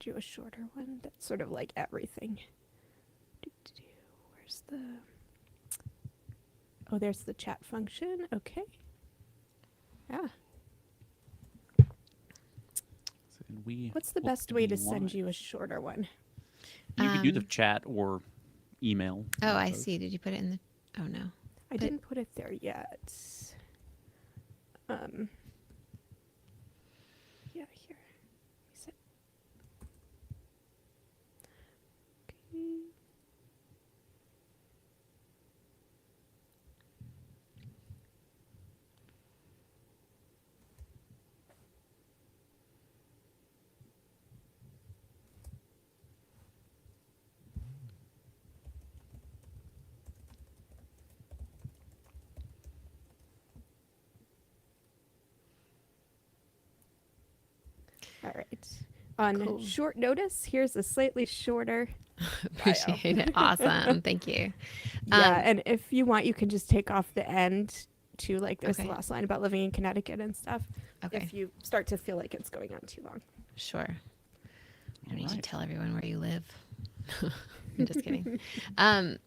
do a shorter one that's sort of like everything. Where's the... Oh, there's the chat function. Okay. Yeah. And we What's the look best to way be to send live. you a shorter one? You could do the chat or email. Oh, I both. see. Did you put it in the? Oh no. I didn't put it there yet. Yeah, here. Okay. All right. On short notice, here's a slightly shorter Appreciate it. Awesome. Thank you. Yeah, and if you want, you can just take off the end to like there's Okay. the last line about living in Connecticut and stuff. Okay. If you start to feel like it's going on too long. Sure. I don't need to right. tell everyone where you live. I'm just kidding.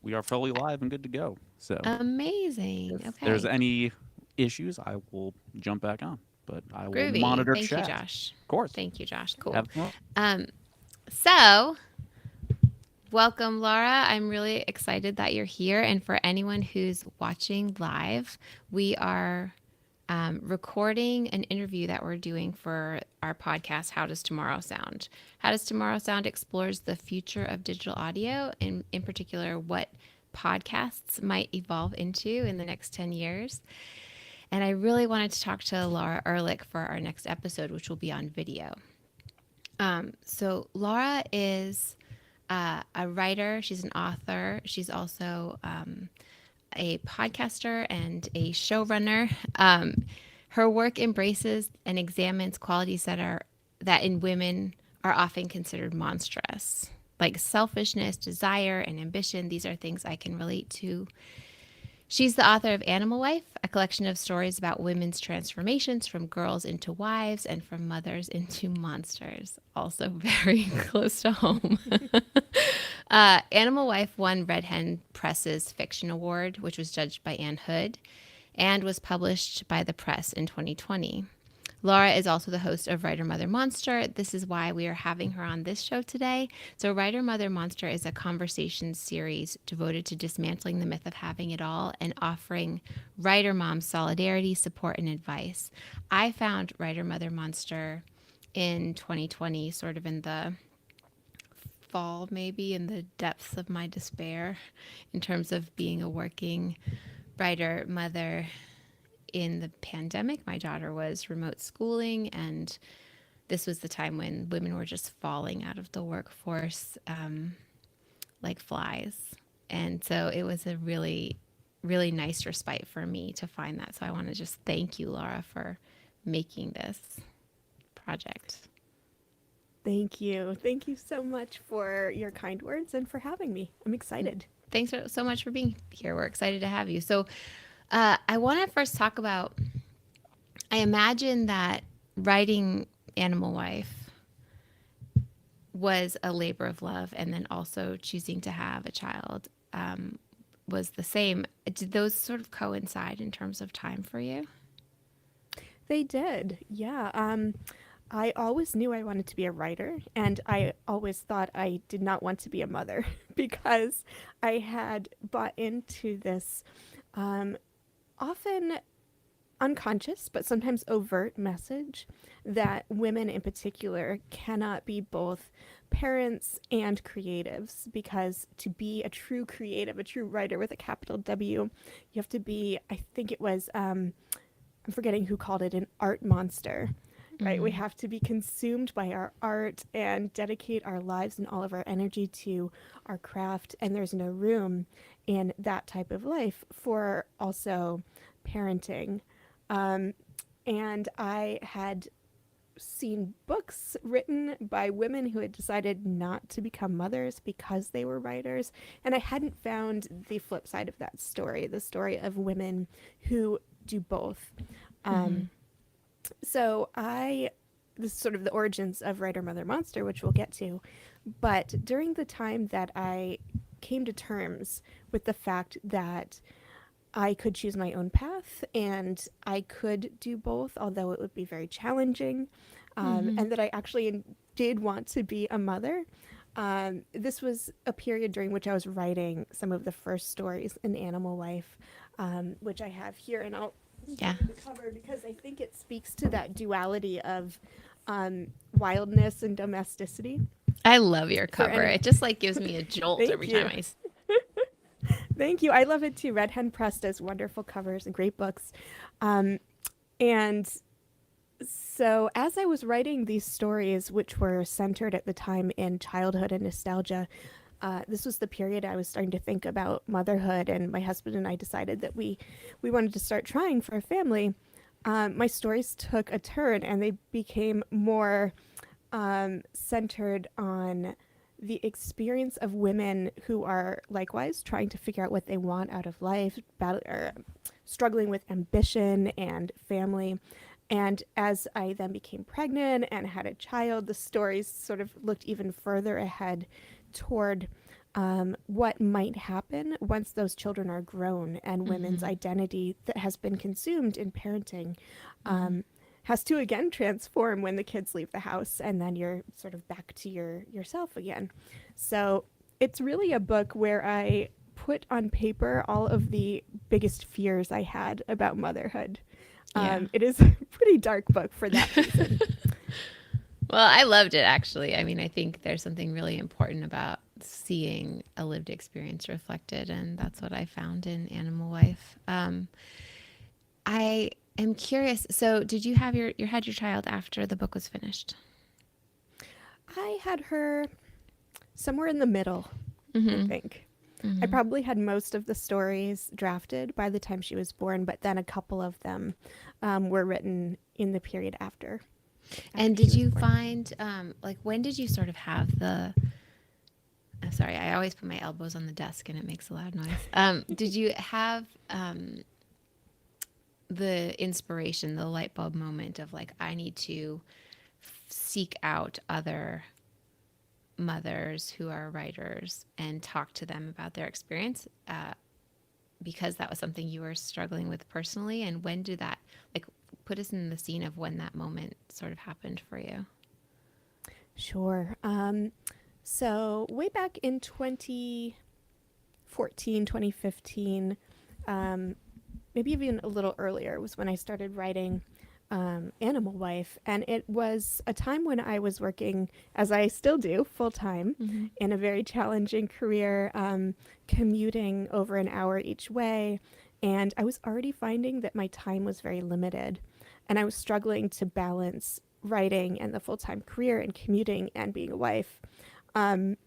We are fully live and good to go. So Amazing. if Okay. there's any issues, I will jump back on. But I will Groovy. monitor Thank chat. you, Josh. Of course. Thank you, Josh. Cool. Have fun. So, welcome, Laura. I'm really excited that you're here. And for anyone who's watching live, we are recording an interview that we're doing for our podcast, How Does Tomorrow Sound? How Does Tomorrow Sound explores the future of digital audio, and in particular, what podcasts might evolve into in the next 10 years. And I really wanted to talk to Lara Ehrlich for our next episode, which will be on video. So Lara is a writer. She's an author. She's also a podcaster and a showrunner. Her work embraces and examines qualities that in women are often considered monstrous, like selfishness, desire, and ambition. These are things I can relate to. She's the author of Animal Wife, a collection of stories about women's transformations from girls into wives and from mothers into monsters. Also very close to home. Animal Wife won Red Hen Press's Fiction Award, which was judged by Anne Hood, and was published by the press in 2020. Lara is also the host of Writer Mother Monster. This is why we are having her on this show today. So, Writer Mother Monster is a conversation series devoted to dismantling the myth of having it all and offering writer moms solidarity, support, and advice. I found Writer Mother Monster in 2020, sort of in the fall, maybe in the depths of my despair, in terms of being a working writer mother. In the pandemic, my daughter was remote schooling, and this was the time when women were just falling out of the workforce like flies. And so it was a really, really nice respite for me to find that. So I want to just thank you, Laura, for making this project. Thank you. Thank you so much for your kind words and for having me. I'm excited. Thanks so much for being here. We're excited to have you. So I want to first talk about, I imagine that writing Animal Wife was a labor of love, and then also choosing to have a child was the same. Did those sort of coincide in terms of time for you? They did. Yeah. I always knew I wanted to be a writer, and I always thought I did not want to be a mother because I had bought into this often unconscious, but sometimes overt message that women in particular cannot be both parents and creatives, because to be a true creative, a true writer with a capital W, you have to be, I think it was, I'm forgetting who called it, an art monster. Right? We have to be consumed by our art and dedicate our lives and all of our energy to our craft. And there's no room in that type of life for also parenting. And I had seen books written by women who had decided not to become mothers because they were writers. And I hadn't found the flip side of that story, the story of women who do both. So I this is sort of the origins of Writer Mother Monster, which we'll get to. But during the time that I came to terms with the fact that I could choose my own path and I could do both, although it would be very challenging, Mm-hmm. and that I actually did want to be a mother. This was a period during which I was writing some of the first stories in Animal Life, which I have here, and I'll Yeah. start with the cover because I think it speaks to that duality of wildness and domesticity. I love your For cover. any, It just like gives me a jolt thank every time you, I. thank you. I love it too. Red Hen Press does wonderful covers and great books, um, and so, as I was writing these stories, which were centered at the time in childhood and nostalgia, this was the period I was starting to think about motherhood, and my husband and I decided that we wanted to start trying for a family. My stories took a turn, and they became more centered on the experience of women who are likewise trying to figure out what they want out of life, struggling with ambition and family. And as I then became pregnant and had a child, the stories sort of looked even further ahead toward what might happen once those children are grown and women's Mm-hmm. identity that has been consumed in parenting Mm-hmm. has to again transform when the kids leave the house and then you're sort of back to yourself again. So it's really a book where I put on paper all of the biggest fears I had about motherhood. Yeah. It is a pretty dark book for that reason. Well, I loved it actually. I mean, I think there's something really important about seeing a lived experience reflected, and that's what I found in Animal Life. I am curious. So, did you have your had your child after the book was finished? I had her somewhere in the middle, I Mm-hmm. think. I Mm-hmm. probably had most of the stories drafted by the time she was born, but then a couple of them were written in the period after And she did was you born. find like when did you sort of have the sorry, I always put my elbows on the desk and it makes a loud noise. Did you have the inspiration, the light bulb moment of like, I need to seek out other mothers who are writers and talk to them about their experience because that was something you were struggling with personally? And when did that, like, put us in the scene of when that moment sort of happened for you? Sure. So way back in 2014, 2015, maybe even a little earlier was when I started writing Animal Wife. And it was a time when I was working, as I still do, full time Mm-hmm. in a very challenging career, commuting over an hour each way. And I was already finding that my time was very limited. And I was struggling to balance writing and the full time career and commuting and being a wife. Um,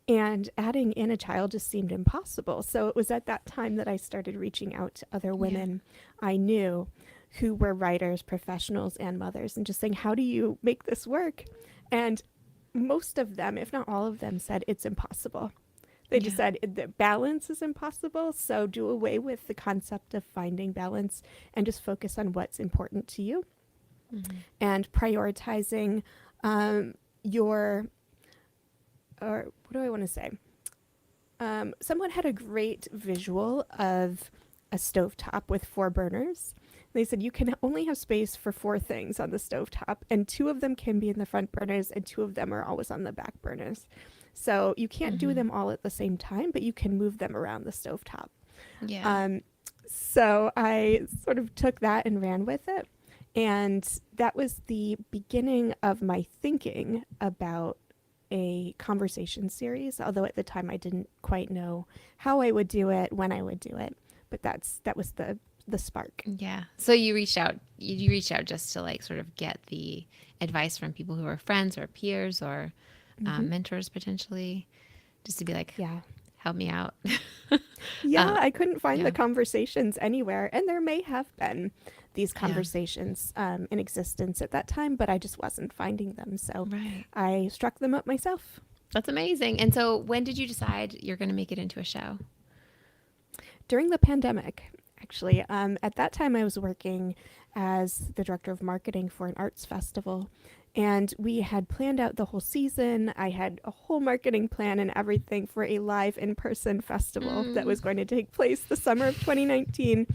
and adding in a child just seemed impossible. So it was at that time that I started reaching out to other Yeah. women I knew who were writers, professionals, and mothers, and just saying, how do you make this work? And most of them, if not all of them, said it's impossible. They just Yeah. said the balance is impossible. So do away with the concept of finding balance and just focus on what's important to you Mm-hmm. and prioritizing your, or what do I want to say? Someone had a great visual of a stovetop with four burners. They said you can only have space for four things on the stovetop, and two of them can be in the front burners, and two of them are always on the back burners. So you can't do Mm-hmm. them all at the same time, but you can move them around the stovetop. Yeah. Um, so I sort of took that and ran with it. And that was the beginning of my thinking about a conversation series, although at the time I didn't quite know how I would do it, when I would do it. But that was the spark. Yeah. So you reached out just to like sort of get the advice from people who are friends or peers or Hmm. mentors potentially, just to be like, Yeah. help me out. Yeah, uh, I couldn't find the yeah. conversations anywhere, and there may have been these Yeah. conversations in existence at that time, but I just wasn't finding them. So Right. I struck them up myself. That's amazing. And so when did you decide you're going to make it into a show? During the pandemic, actually. At that time, I was working as the director of marketing for an arts festival. And we had planned out the whole season. I had a whole marketing plan and everything for a live in-person festival that Mm. was going to take place the summer of 2019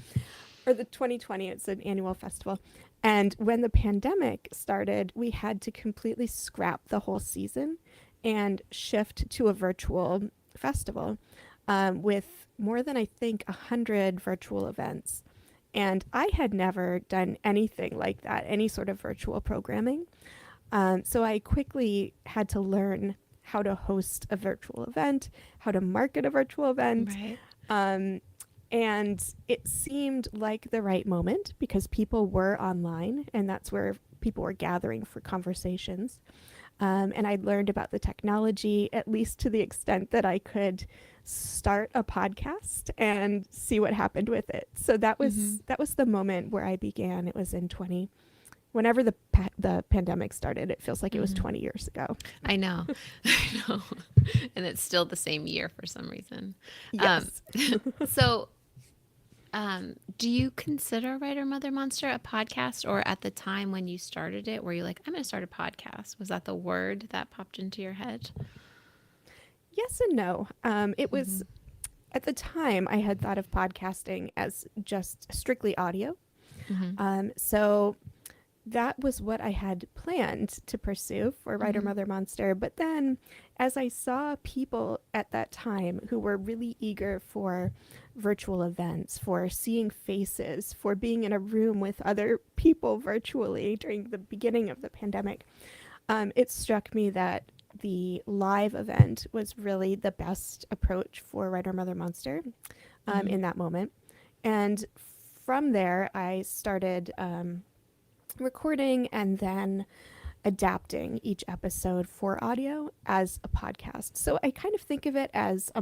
or the 2020. It's an annual festival. And when the pandemic started, we had to completely scrap the whole season and shift to a virtual festival with more than, I think, 100 virtual events. And I had never done anything like that, any sort of virtual programming. So I quickly had to learn how to host a virtual event, how to market a virtual event. Right. Um, and it seemed like the right moment because people were online and that's where people were gathering for conversations. And I learned about the technology, at least to the extent that I could start a podcast and see what happened with it. So Mm-hmm. that was the moment where I began. It was in 20 whenever the pandemic started. It feels like it was Mm-hmm. 20 years ago. I know. I know. And it's still the same year for some reason. Um, Yes. so, do you consider Writer Mother Monster a podcast, or at the time when you started it, were you like, I'm going to start a podcast? Was that the word that popped into your head? Yes and no. It Mm-hmm. was at the time I had thought of podcasting as just strictly audio. Mm-hmm. So that was what I had planned to pursue for Writer Mm-hmm. Mother Monster. But then, as I saw people at that time who were really eager for virtual events, for seeing faces, for being in a room with other people virtually during the beginning of the pandemic, it struck me that the live event was really the best approach for Writer Mother Monster Mm-hmm. in that moment. And from there, I started recording and then adapting each episode for audio as a podcast. So I kind of think of it as a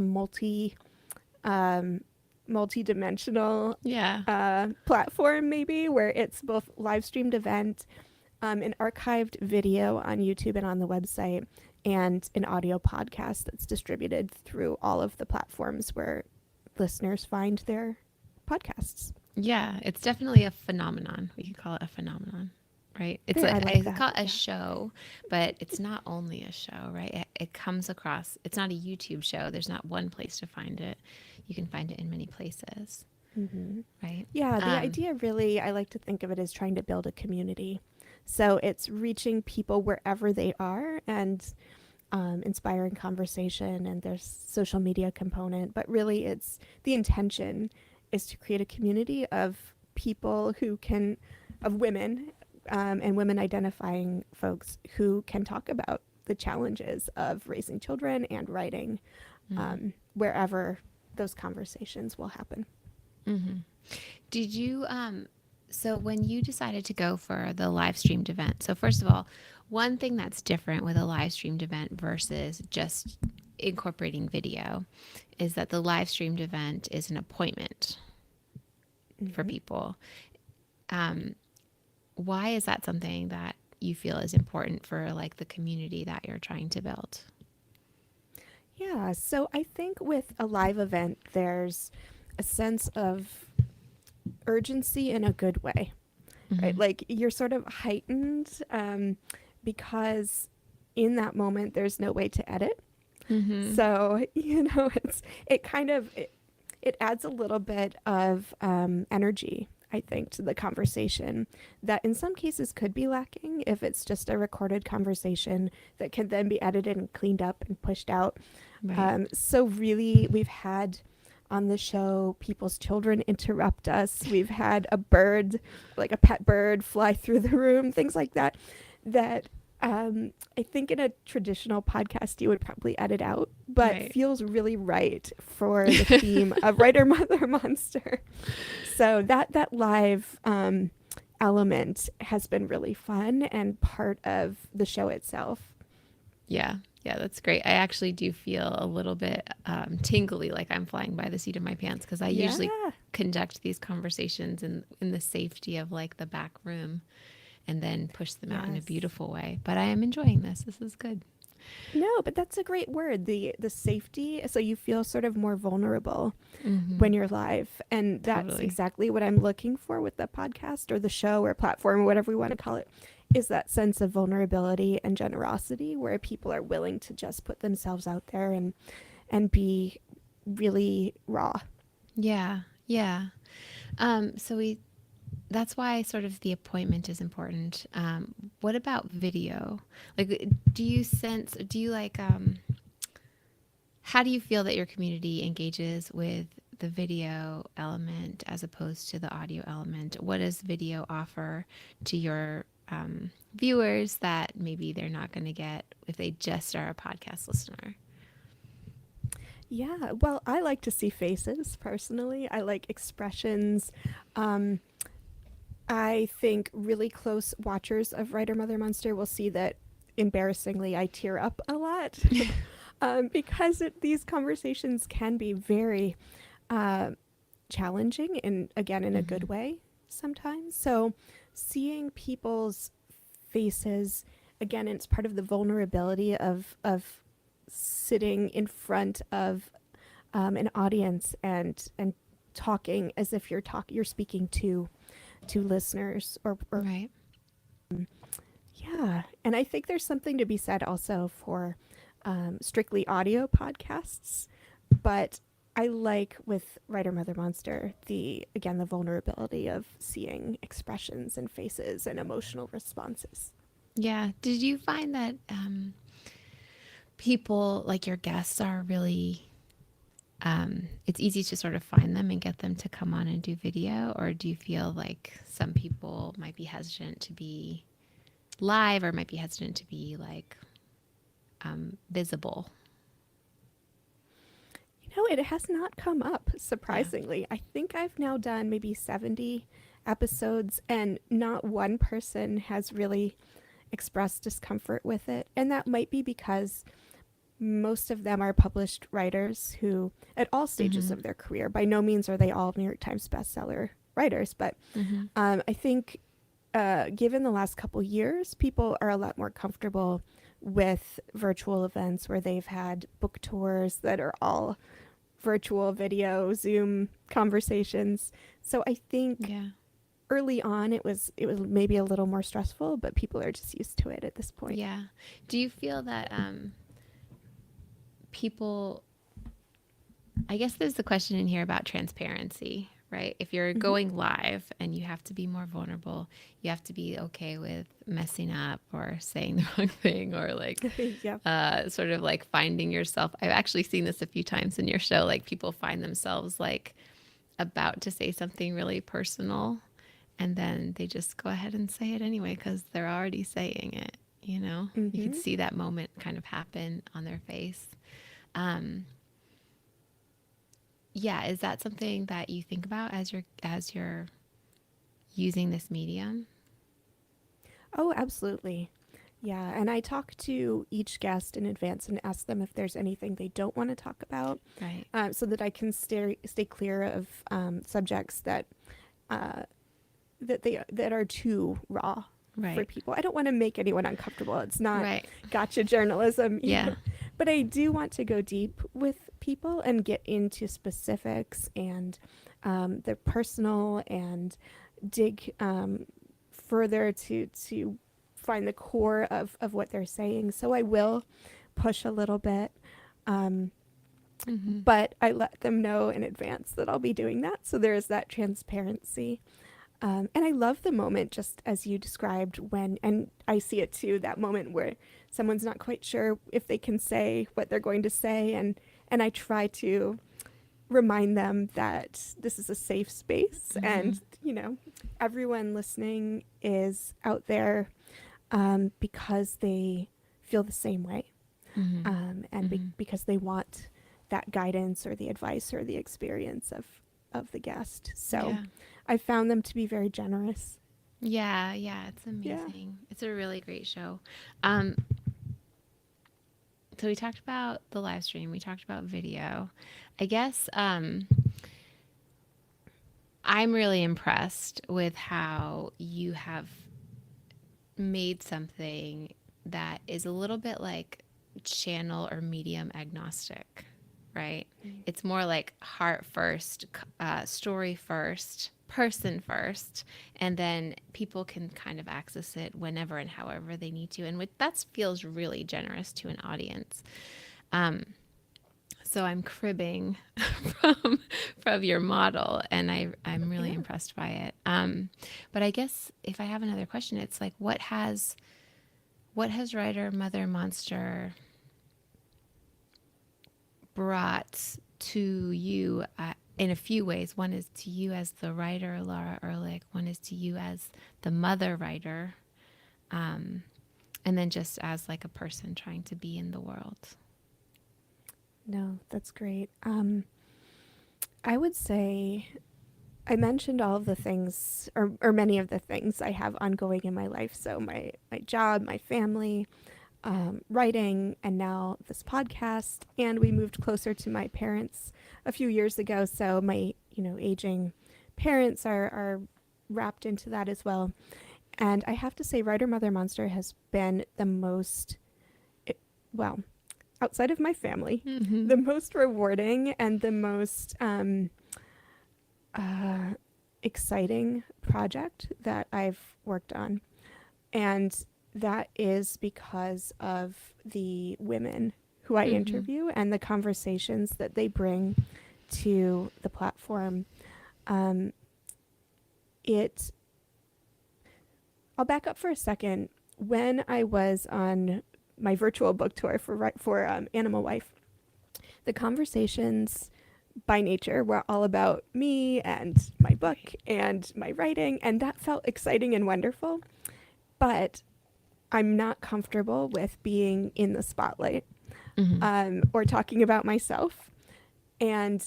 um, multi-dimensional Yeah. platform, maybe, where it's both live streamed event, an archived video on YouTube and on the website, and an audio podcast that's distributed through all of the platforms where listeners find their podcasts. Yeah, it's definitely a phenomenon. We could call it a phenomenon, right? It's There, I like like I that. call it a Yeah. show, but it's not only a show, right? It comes across. It's not a YouTube show. There's not one place to find it. You can find it in many places, hmm right? Yeah, the Um, idea really, I like to think of it as trying to build a community. So it's reaching people wherever they are and inspiring conversation, and there's social media component, but really it's the intention is to create a community of people who can, of women and women identifying folks who can talk about the challenges of raising children and writing mhm, wherever those conversations will happen. mhm. Did you so when you decided to go for the live streamed event, so first of all, one thing that's different with a live streamed event versus just incorporating video is that the live streamed event is an appointment for hmm people. Um, why is that something that you feel is important for like the community that you're trying to build? Yeah, so I think with a live event, there's a sense of urgency in a good way, right? Mm-hmm. Like you're sort of heightened because in that moment there's no way to edit. Mm-hmm. So it kind of it adds a little bit of energy, I think, to the conversation that in some cases could be lacking if it's just a recorded conversation that can then be edited and cleaned up and pushed out. Right. So really, we've had on the show people's children interrupt us. We've had a bird, like a pet bird, fly through the room, things like that. That I think in a traditional podcast you would probably edit out, but Right. feels really right for the theme of Writer Mother Monster. So that live element has been really fun and part of the show itself. Yeah. Yeah, that's great. I actually do feel a little bit tingly, like I'm flying by the seat of my pants, because I Yeah. usually conduct these conversations in the safety of like the back room and then push them out in a Yes. beautiful way. But I am enjoying this. This is good. No, but that's a great word. The safety, so you feel sort of more vulnerable Mm-hmm. when you're live, and that's Totally. exactly what I'm looking for with the podcast or the show or platform or whatever we want to call it. Is that sense of vulnerability and generosity where people are willing to just put themselves out there and be really raw. Yeah. Yeah. So we that's why sort of the appointment is important. What about video? Like, do you like, how do you feel that your community engages with the video element as opposed to the audio element? What does video offer to your viewers that maybe they're not going to get if they just are a podcast listener? Yeah, well, I like to see faces personally. I like expressions. Um, I think really close watchers of Writer Mother Monster will see that embarrassingly I tear up a lot because these conversations can be very uh, challenging and again in a Mm-hmm. good way sometimes. So seeing people's faces again, it's part of the vulnerability of sitting in front of an audience and talking as if you're speaking to listeners or Right. yeah. And I think there's something to be said also for strictly audio podcasts, but I like with Writer Mother Monster the vulnerability of seeing expressions and faces and emotional responses. Yeah. Did you find that people like your guests are really it's easy to sort of find them and get them to come on and do video? Or do you feel like some people might be hesitant to be live or might be hesitant to be like visible? You know, it has not come up, Yeah. surprisingly. I think I've now done maybe 70 episodes, and not one person has really expressed discomfort with it. And that might be because most of them are published writers who, at all stages Mm-hmm. of their career, by no means are they all New York Times bestseller writers, but Mm-hmm. I think given the last couple years, people are a lot more comfortable with virtual events where they've had book tours that are all virtual video, Zoom conversations. So I think Yeah. early on it was maybe a little more stressful, but people are just used to it at this point. Yeah. Do you feel that people, I guess there's the question in here about transparency, right? If you're Hmm. going live and you have to be more vulnerable, you have to be okay with messing up or saying the wrong thing or like Yep. sort of like finding yourself. I've actually seen this a few times in your show. Like people find themselves like about to say something really personal and then they just go ahead and say it anyway because they're already saying it. You know, you could Hmm. see that moment kind of happen on their face. Um, yeah, is that something that you think about as you're using this medium? Oh, absolutely. Yeah, and I talk to each guest in advance and ask them if there's anything they don't want to talk about, Right. so that I can stay clear of subjects uh, that are too raw for Right. people. I don't want to make anyone uncomfortable. It's not Right. gotcha journalism, Yeah. but I do want to go deep with people and get into specifics and their personal and dig further to find the core of what they're saying. So I will push a little bit. Um, Mm-hmm. but I let them know in advance that I'll be doing that. So there is that transparency. And I love the moment, just as you described, and I see it too, that moment where someone's not quite sure if they can say what they're going to say. And I try to remind them that this is a safe space. Mm-hmm. And, everyone listening is out there because they feel the same way Mm-hmm. and Mm-hmm. because they want that guidance or the advice or the experience of the guest. So Yeah. I found them to be very generous. Yeah. Yeah. It's Yeah. amazing. It's a really great show. Um, so we talked about the live stream. We talked about video. I guess I'm really impressed with how you have made something that is a little bit like channel or medium agnostic, right? It's more like heart first, story first, person first, and then people can kind of access it whenever and however they need to. And that feels really generous to an audience. So I'm cribbing from from your model, and I'm really Yeah. impressed by it. But I guess if I have another question, it's like, what has Writer Mother Monster brought to you in a few ways? One is to you as the writer, Lara Ehrlich. One is to you as the mother writer, and then just as like a person trying to be in the world. No, that's great. I would say I mentioned all of the things, or many of the things I have ongoing in my life. So my job, my family, writing, and now this podcast. And we moved closer to my parents a few years ago. So my, aging parents are wrapped into that as well. And I have to say, Writer Mother Monster has been the most, well, outside of my family, Mm-hmm. the most rewarding and the most exciting project that I've worked on. And that is because of the women who I Mm-hmm. interview and the conversations that they bring to the platform. Um, it. I'll back up for a second. When I was on my virtual book tour for Animal Wife, the conversations by nature were all about me and my book and my writing, and that felt exciting and wonderful. But I'm not comfortable with being in the spotlight, Mm-hmm. or talking about myself. And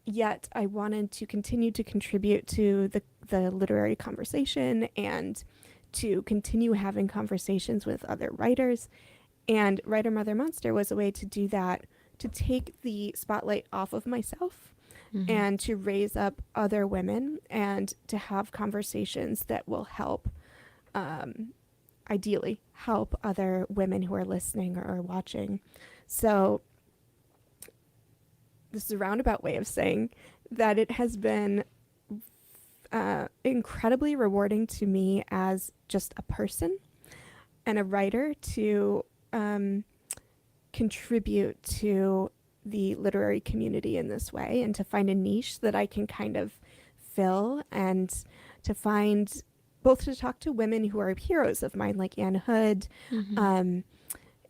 yet I wanted to continue to contribute to the literary conversation and to continue having conversations with other writers. And Writer Mother Monster was a way to do that, to take the spotlight off of myself Mm-hmm. and to raise up other women and to have conversations that will help, ideally, help other women who are listening or watching. So this is a roundabout way of saying that it has been incredibly rewarding to me as just a person and a writer to contribute to the literary community in this way and to find a niche that I can kind of fill and to find both to talk to women who are heroes of mine like Anne Hood, Mm-hmm.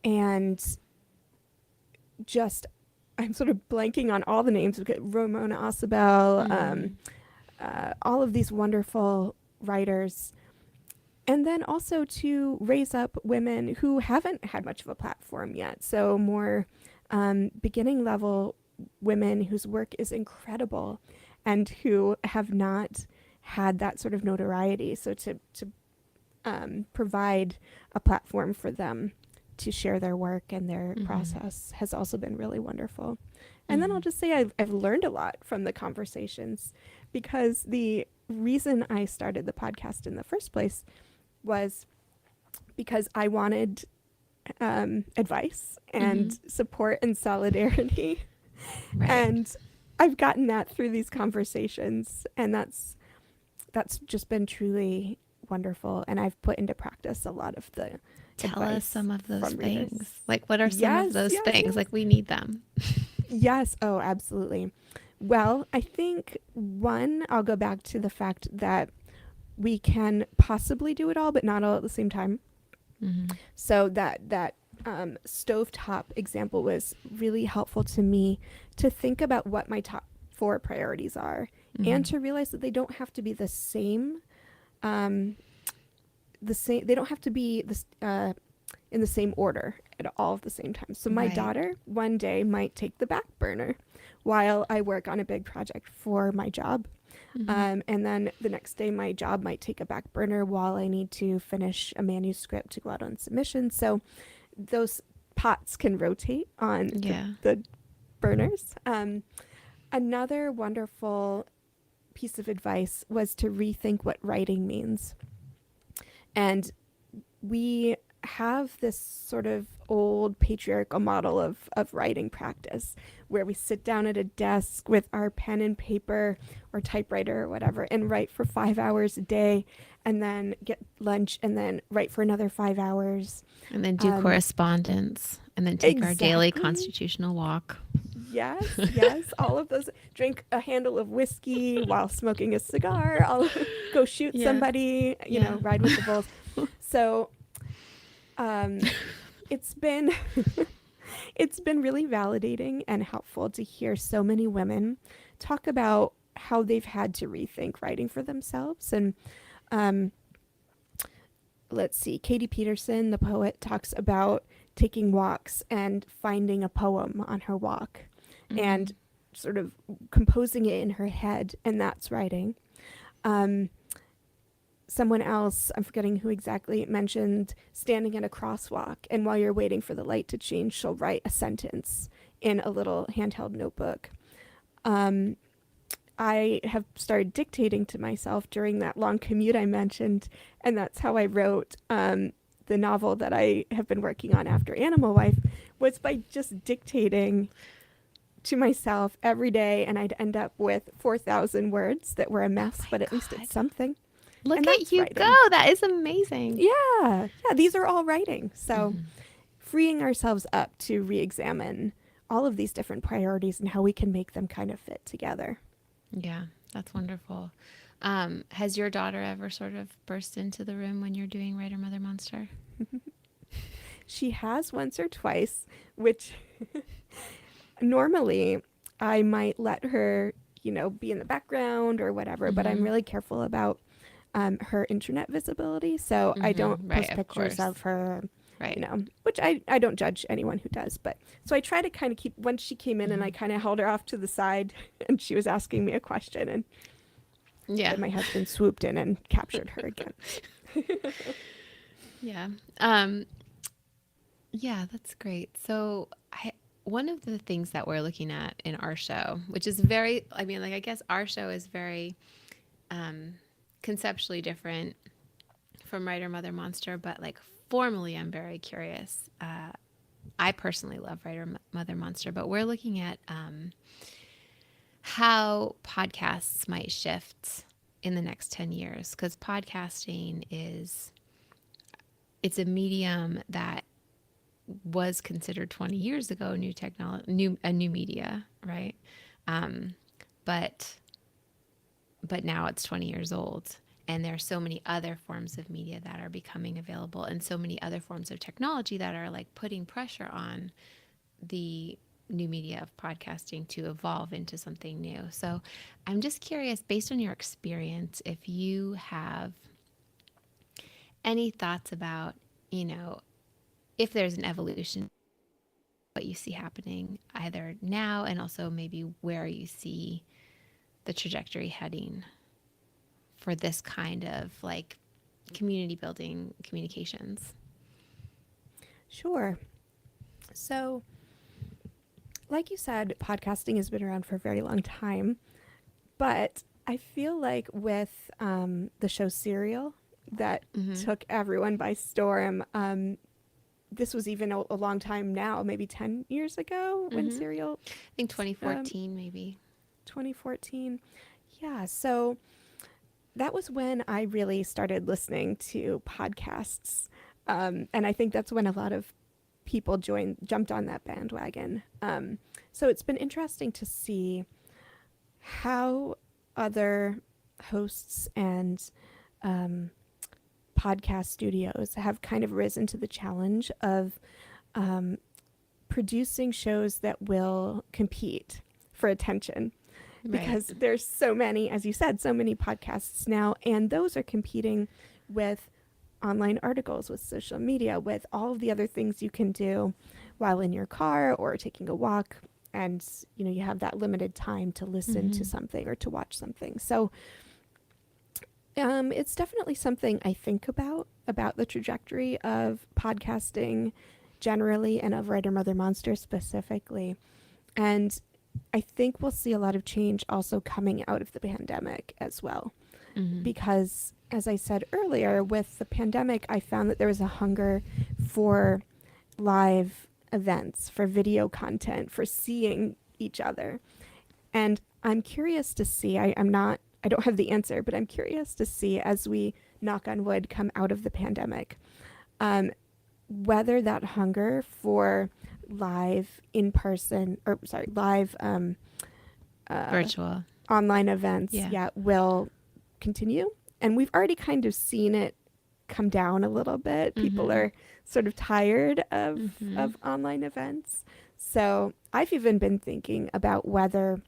and just I'm sort of blanking on all the names. We've got Ramona Osabel, all of these wonderful writers. And then also to raise up women who haven't had much of a platform yet. So more beginning level women whose work is incredible and who have not had that sort of notoriety. So to provide a platform for them to share their work and their Mm-hmm. process has also been really wonderful. And then Mm-hmm. I'll just say I've learned a lot from the conversations, because the reason I started the podcast in the first place was because I wanted advice and support and solidarity. Right. And I've gotten that through these conversations, and that's just been truly wonderful. And I've put into practice a lot of the Tell us advice some of those from readers. things. Like, what are some of Yes, those yes, things? yes. Like, we need them. Yes. Oh, absolutely. Well, I think one, I'll go back to the fact that we can possibly do it all, but not all at the same time. Mm-hmm. So that stovetop example was really helpful to me to think about what my top 4 priorities are, Mm-hmm. and to realize that they don't have to be the same. They don't have to be in the same order at all at the same time. So my Right. daughter one day might take the back burner while I work on a big project for my job. Mm-hmm. And then the next day my job might take a back burner while I need to finish a manuscript to go out on submission. So those pots can rotate on Yeah. the burners. Another wonderful piece of advice was to rethink what writing means. And we have this sort of old patriarchal model of writing practice where we sit down at a desk with our pen and paper or typewriter or whatever and write for 5 hours a day and then get lunch and then write for another 5 hours. And then do correspondence and then take our daily Exactly. constitutional walk. Yes, yes, all of those. Drink a handle of whiskey while smoking a cigar. I'll go shoot Yeah. somebody, Yeah. ride with the bulls. So it's been it's been really validating and helpful to hear so many women talk about how they've had to rethink writing for themselves. And let's see, Katie Peterson, the poet, talks about taking walks and finding a poem on her walk and sort of composing it in her head, and that's writing. Someone else, I'm forgetting who exactly, mentioned standing at a crosswalk, and while you're waiting for the light to change, she'll write a sentence in a little handheld notebook. I have started dictating to myself during that long commute I mentioned, and that's how I wrote the novel that I have been working on after Animal Wife, was by just dictating to myself every day, and I'd end up with 4,000 words that were a mess, but at least it's something. Look And at that's you writing. go. That is amazing. Yeah, these are all writing. So freeing ourselves up to re-examine all of these different priorities and how we can make them kind of fit together. Yeah, that's wonderful. Has your daughter ever sort of burst into the room when you're doing Writer Mother Monster? She has once or twice, which normally I might let her, be in the background or whatever, but I'm really careful about her internet visibility. So I don't post pictures of her, which I don't judge anyone who does. But so I try to kind of keep, once she came in and I kind of held her off to the side and she was asking me a question, and then my husband swooped in and captured her again. Yeah. Yeah, that's great. So one of the things that we're looking at in our show, which is very, I guess our show is very conceptually different from Writer Mother Monster, but like formally, I'm very curious. I personally love Writer Mother Monster, but we're looking at how podcasts might shift in the next 10 years, because podcasting it's a medium that was considered 20 years ago new technology, a new media, right? But now it's 20 years old, and there are so many other forms of media that are becoming available, and so many other forms of technology that are like putting pressure on the new media of podcasting to evolve into something new. So I'm just curious, based on your experience, if you have any thoughts about, if there's an evolution, what you see happening either now and also maybe where you see the trajectory heading for this kind of like community building communications. Sure. So, like you said, podcasting has been around for a very long time, but I feel like with the show Serial that took everyone by storm, this was even a long time now, maybe 10 years ago when Serial... I think 2014 maybe. 2014. Yeah, so that was when I really started listening to podcasts. And I think that's when a lot of people jumped on that bandwagon. So it's been interesting to see how other hosts and podcast studios have kind of risen to the challenge of producing shows that will compete for attention. Because there's so many, as you said, so many podcasts now, and those are competing with online articles, with social media, with all of the other things you can do while in your car or taking a walk, and you have that limited time to listen to something or to watch something. So it's definitely something I think about the trajectory of podcasting generally and of Writer Mother Monster specifically. And I think we'll see a lot of change also coming out of the pandemic as well, because as I said earlier, with the pandemic, I found that there was a hunger for live events, for video content, for seeing each other. And I'm curious to see, I don't have the answer, but I'm curious to see as we, knock on wood, come out of the pandemic, um, whether that hunger for live in person, or sorry, live uh, Virtual. online events, Yeah. yeah, will continue. And we've already kind of seen it come down a little bit. People Mm-hmm. are sort of tired Mm-hmm. of online events. So I've even been thinking about whether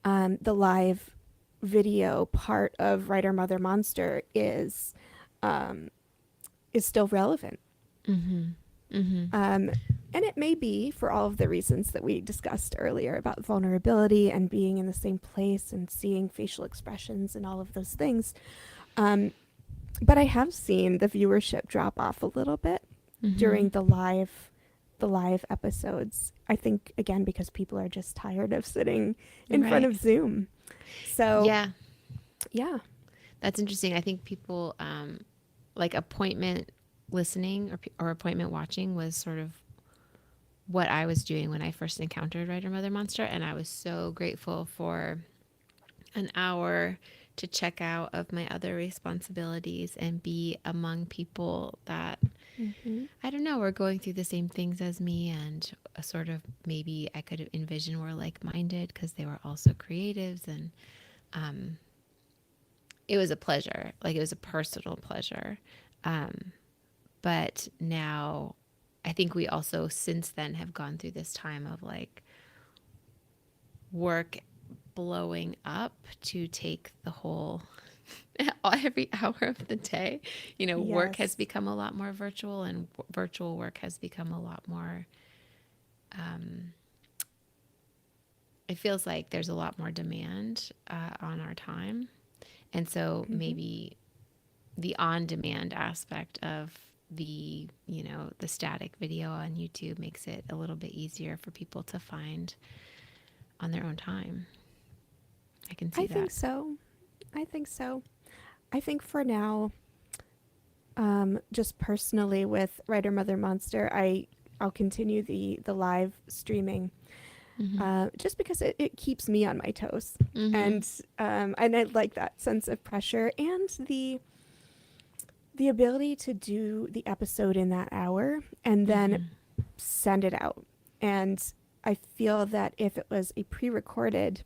the live video part of Writer Mother Monster um, is still relevant. Mm-hmm. Mm-hmm. Um, and it may be for all of the reasons that we discussed earlier about vulnerability and being in the same place and seeing facial expressions and all of those things. Um, but I have seen the viewership drop off a little bit Mm-hmm. during the live episodes. I think again because people are just tired of sitting in front Right. of Zoom. So, Yeah. yeah. That's interesting. I think people like appointment listening or appointment watching was sort of what I was doing when I first encountered Writer Mother Monster. And I was so grateful for an hour to check out of my other responsibilities and be among people that Hmm. I don't know were going through the same things as me, and a sort of maybe I could envision were like minded because they were also creatives. And um, it was a pleasure, like it was a personal pleasure. Um, but now I think we also since then have gone through this time of like work blowing up to take the whole every hour of the day. You know, work has Yes. become a lot more virtual, and virtual work has become a lot more um, it feels like there's a lot more demand on our time. And so Hmm. maybe the on demand aspect of the, you know, the static video on YouTube makes it a little bit easier for people to find on their own time. I can see I that. think so. I think so. I think for now, just personally with Writer Mother Monster, I'll continue the live streaming, Mm-hmm. just because it keeps me on my toes, Mm-hmm. and I like that sense of pressure and the ability to do the episode in that hour and then Mm-hmm. send it out. And I feel that if it was a pre-recorded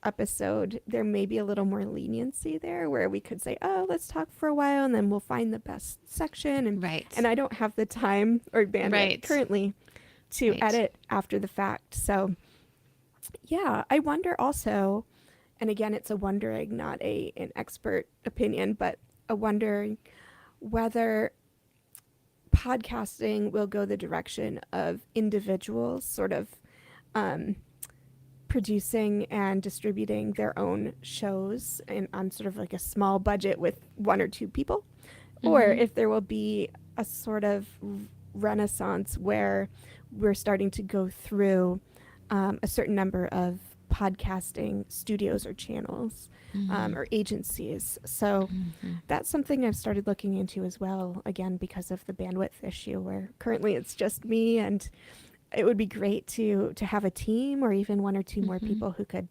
episode, there may be a little more leniency there where we could say, oh, let's talk for a while and then we'll find the best section. Right. And I don't have the time or bandwidth Right. currently to Right. edit after the fact. So, yeah, I wonder also, and again, it's a wondering, not an expert opinion, but a wondering whether podcasting will go the direction of individuals sort of um, producing and distributing their own shows on sort of like a small budget with one or two people, or Mm-hmm. if there will be a sort of renaissance where we're starting to go through a certain number of podcasting studios or channels, Mm-hmm. or agencies. So Mm-hmm. that's something I've started looking into as well, again, because of the bandwidth issue where currently it's just me, and it would be great to have a team or even one or two more Mm-hmm. people who could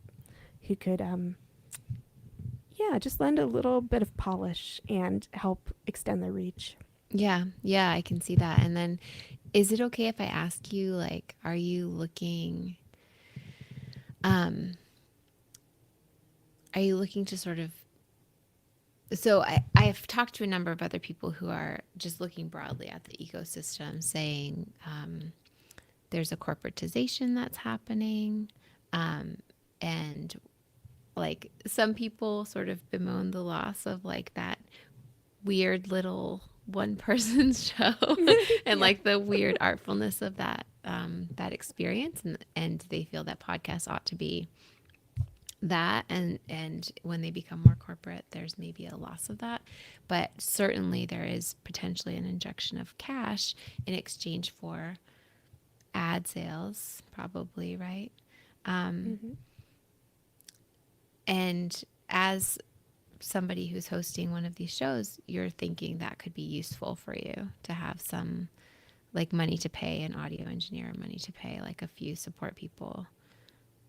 yeah, just lend a little bit of polish and help extend the reach. Yeah. Yeah, I can see that. And then is it okay if I ask you, like, are you looking um are you looking to sort of so I've talked to a number of other people who are just looking broadly at the ecosystem, saying there's a corporatization that's happening. Um, and like some people sort of bemoan the loss of like that weird little one person show and Yeah. like the weird artfulness of that that experience, and they feel that podcasts ought to be that, and when they become more corporate there's maybe a loss of that, but certainly there is potentially an injection of cash in exchange for ad sales, probably, right? um, Hmm. and as somebody who's hosting one of these shows, you're thinking that could be useful for you to have some like money to pay an audio engineer, money to pay like a few support people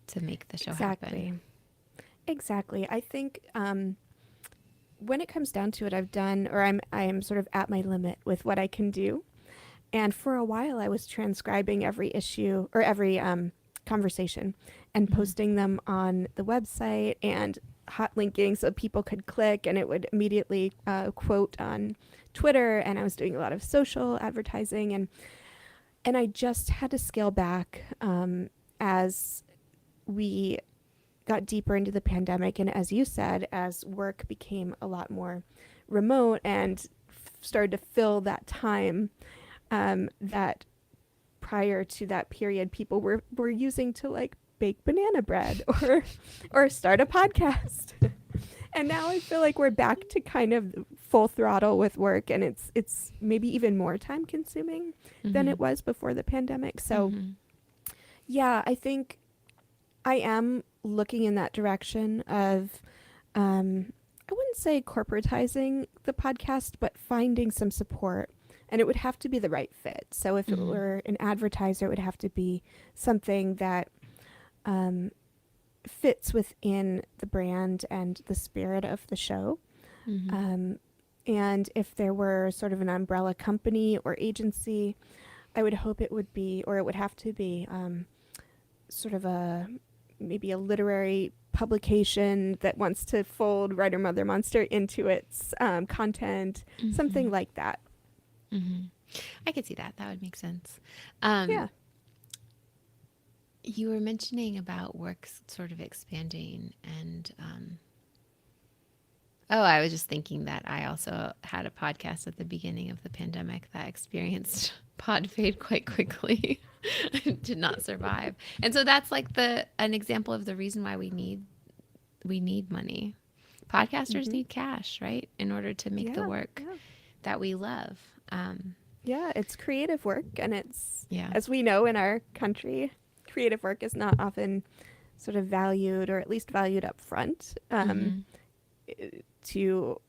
to make the show Exactly. happen. Exactly. I think when it comes down to it, I've done, or I am sort of at my limit with what I can do. And for a while, I was transcribing every issue or every conversation and Mm-hmm. posting them on the website and hot linking so people could click and it would immediately quote on Twitter. And I was doing a lot of social advertising, and I just had to scale back as we got deeper into the pandemic, and as you said, as work became a lot more remote and started to fill that time that prior to that period people were using to like bake banana bread or start a podcast. And now I feel like we're back to kind of full throttle with work, and it's maybe even more time consuming than Mm-hmm. it was before the pandemic. So Mm-hmm. yeah, I think I am looking in that direction of, I wouldn't say corporatizing the podcast, but finding some support. And it would have to be the right fit. So if it Mm-hmm. were an advertiser, it would have to be something that um, fits within the brand and the spirit of the show. Mm-hmm. Um, and if there were sort of an umbrella company or agency, I would hope it would be, or it would have to be, sort of maybe a literary publication that wants to fold Writer Mother Monster into its content, Mm-hmm. something like that. Mm-hmm. I could see that. That would make sense. Yeah. You were mentioning about work sort of expanding, and oh, I was just thinking that I also had a podcast at the beginning of the pandemic that experienced pod fade quite quickly. Did not survive. And so that's like an example of the reason why we need money. Podcasters Mm-hmm. need cash, right? In order to make the Yeah. work Yeah. that we love. Yeah. It's creative work. And it's, Yeah. as we know in our country, creative work is not often sort of valued, or at least valued up front, Mm-hmm. to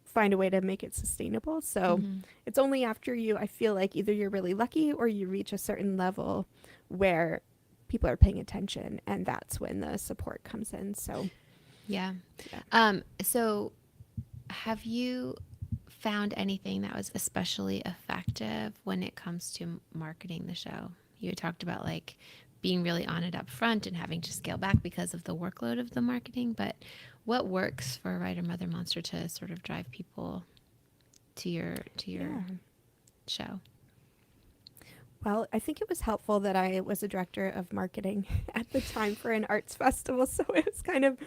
find a way to make it sustainable. So Mm-hmm. it's only after I feel like either you're really lucky or you reach a certain level where people are paying attention, and that's when the support comes in. So Yeah. yeah. So have you found anything that was especially effective when it comes to marketing the show? You had talked about like being really on it up front and having to scale back because of the workload of the marketing, but what works for Writer Mother Monster to sort of drive people to your Yeah. show? Well, I think it was helpful that I was a director of marketing at the time for an arts festival. So it was kind of,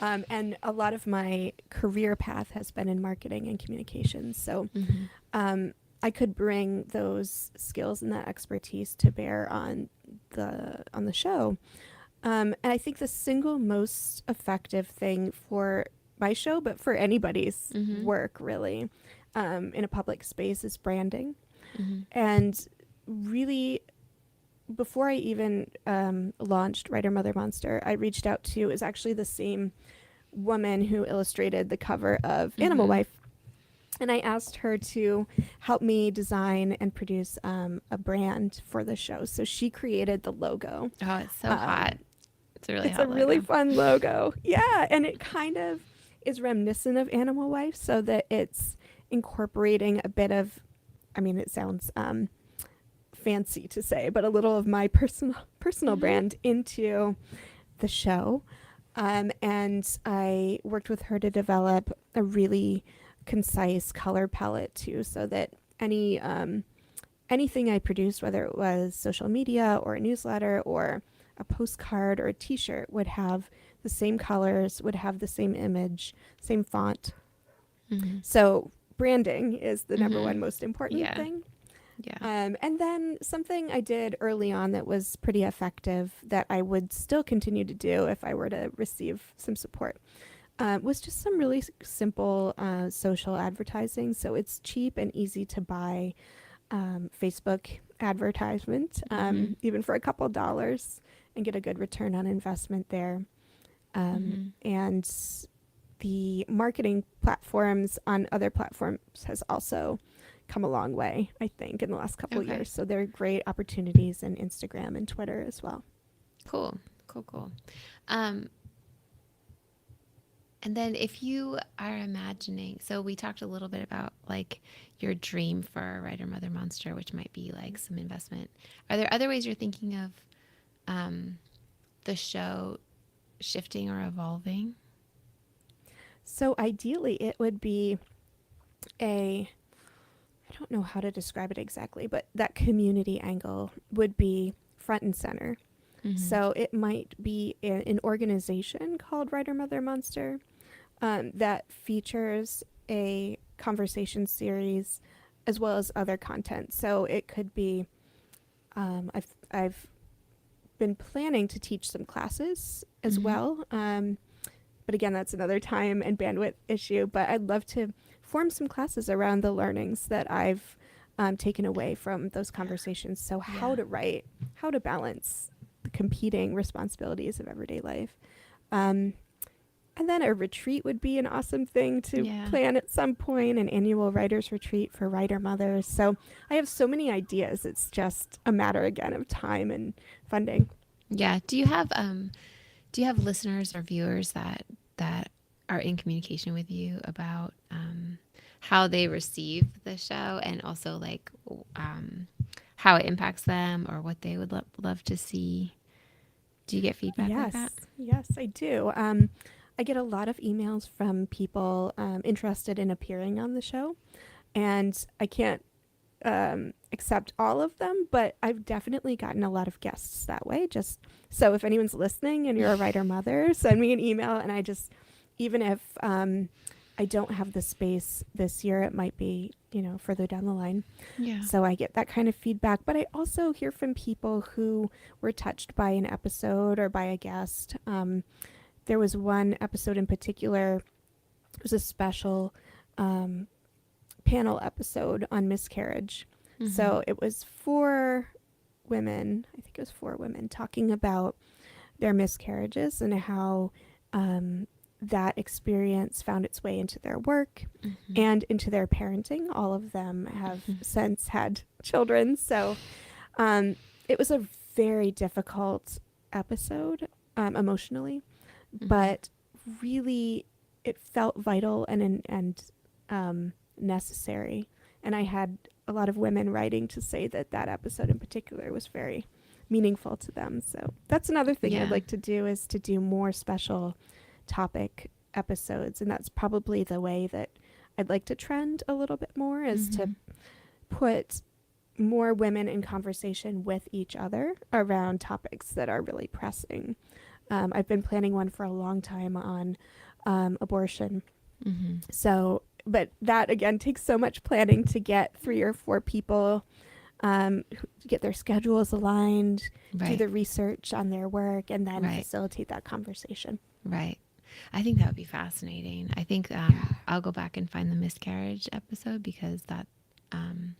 and a lot of my career path has been in marketing and communications. So Mm-hmm. I could bring those skills and that expertise to bear on the show. And I think the single most effective thing for my show, but for anybody's Mm-hmm. work really, in a public space, is branding. Mm-hmm. And really, before I even launched Writer Mother Monster, I reached out to, is actually the same woman who illustrated the cover of Animal Mm-hmm. Wife. And I asked her to help me design and produce a brand for the show. So she created the logo. Oh, it's so hot. Um, It's a really it's a hot really logo. fun logo. Yeah. And it kind of is reminiscent of Animal Wife, so that it's incorporating a bit of, I mean, it sounds fancy to say, but a little of my personal Mm-hmm. brand into the show. And I worked with her to develop a really concise color palette too, so that anything I produced, whether it was social media or a newsletter or a postcard or a T-shirt, would have the same colors, would have the same image, same font. Mm-hmm. So branding is the number Mm-hmm. one most important Yeah. thing. Yeah. And then something I did early on that was pretty effective, that I would still continue to do if I were to receive some support, was just some really simple social advertising. So it's cheap and easy to buy Facebook advertisement, Mm-hmm. even for a couple dollars, and get a good return on investment there. Mm-hmm. And the marketing platforms on other platforms has also come a long way, I think, in the last couple of Okay. years. So there are great opportunities in Instagram and Twitter as well. Cool. Cool. Cool. Um, and then if you are imagining, so we talked a little bit about like your dream for Writer Mother Monster, which might be like some investment. Are there other ways you're thinking of um, the show shifting or evolving? So ideally, it would be a, I don't know how to describe it exactly, but that community angle would be front and center. Mm-hmm. So it might be an organization called Writer Mother Monster that features a conversation series as well as other content. So it could be, I've been planning to teach some classes as Mm-hmm. well. But again, that's another time and bandwidth issue. But I'd love to form some classes around the learnings that I've taken away from those conversations. So, how Yeah. to write, how to balance the competing responsibilities of everyday life. Um, and then a retreat would be an awesome thing to Yeah. plan at some point, an annual writers retreat for writer mothers. So I have so many ideas. It's just a matter again of time and funding. Yeah. Do you have listeners or viewers that are in communication with you about how they receive the show and also like how it impacts them or what they would love to see? Do you get feedback like that? Yes, I do. I get a lot of emails from people interested in appearing on the show, and I can't accept all of them, but I've definitely gotten a lot of guests that way. Just so if anyone's listening and you're a writer mother, send me an email, and I just, even if I don't have the space this year, it might be, further down the line. Yeah. So I get that kind of feedback, but I also hear from people who were touched by an episode or by a guest. There was one episode in particular, it was a special panel episode on miscarriage. Mm-hmm. So it was four women, I think it was four women, talking about their miscarriages and how that experience found its way into their work Mm-hmm. and into their parenting. All of them have since had children. So it was a very difficult episode emotionally, Mm-hmm. but really it felt vital and necessary. And I had a lot of women writing to say that that episode in particular was very meaningful to them. So that's another thing Yeah. I'd like to do, is to do more special topic episodes. And that's probably the way that I'd like to trend a little bit more, is Mm-hmm. to put more women in conversation with each other around topics that are really pressing. I've been planning one for a long time on abortion. Mm-hmm. So, but that again takes so much planning to get 3 or 4 people, get their schedules aligned, do Right. the research on their work, and then Right. facilitate that conversation. Right. I think that would be fascinating. I think I'll go back and find the miscarriage episode because that, um,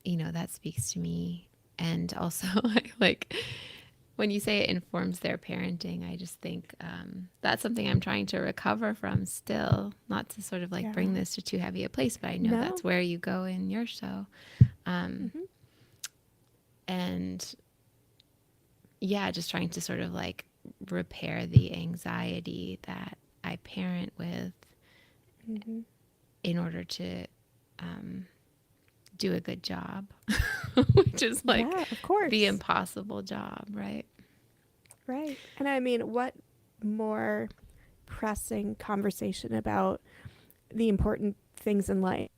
that speaks to me. And also, like when you say it informs their parenting, I just think that's something I'm trying to recover from still. Not to sort of like bring Yeah. this to too heavy a place, but I know No. that's where you go in your show. hmm And yeah, just trying to sort of like repair the anxiety that I parent with hmm in order to do a good job, which is like yeah, of course. the impossible job, right? Right. And I mean, what more pressing conversation about the important things in life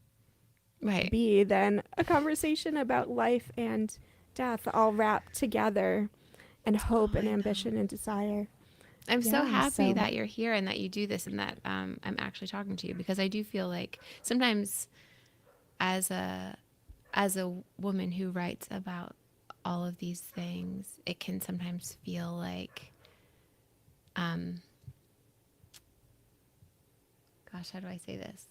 Right. be than a conversation about life and death all wrapped together, and hope and I know. ambition and desire. I'm so Yeah, happy so- that you're here and that you do this and that I'm actually talking to you, because I do feel like sometimes as a woman who writes about all of these things, it can sometimes feel like gosh, how do I say this?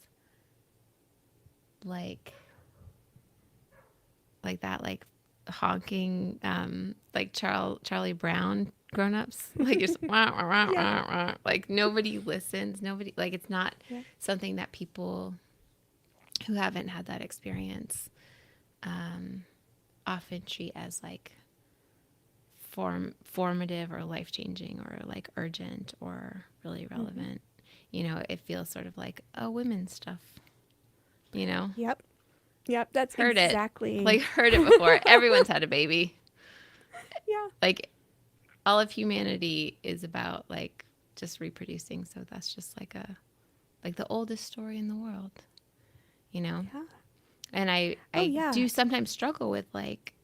Like that like honking like Charlie Brown grown-ups. Like just wah, wah, wah, Yeah. wah, wah. Like nobody listens. Nobody, like it's not Yeah. something that people who haven't had that experience um, often treat as like formative or life-changing or like urgent or really Hmm. relevant. You know, it feels sort of like, oh, women's stuff, you know? Yep. Yep. That's Heard it. exactly. Like heard it before. Everyone's had a baby. Yeah. Like all of humanity is about like just reproducing. So that's just like the oldest story in the world, you know? Yeah. And Oh, I yeah. do sometimes struggle with like,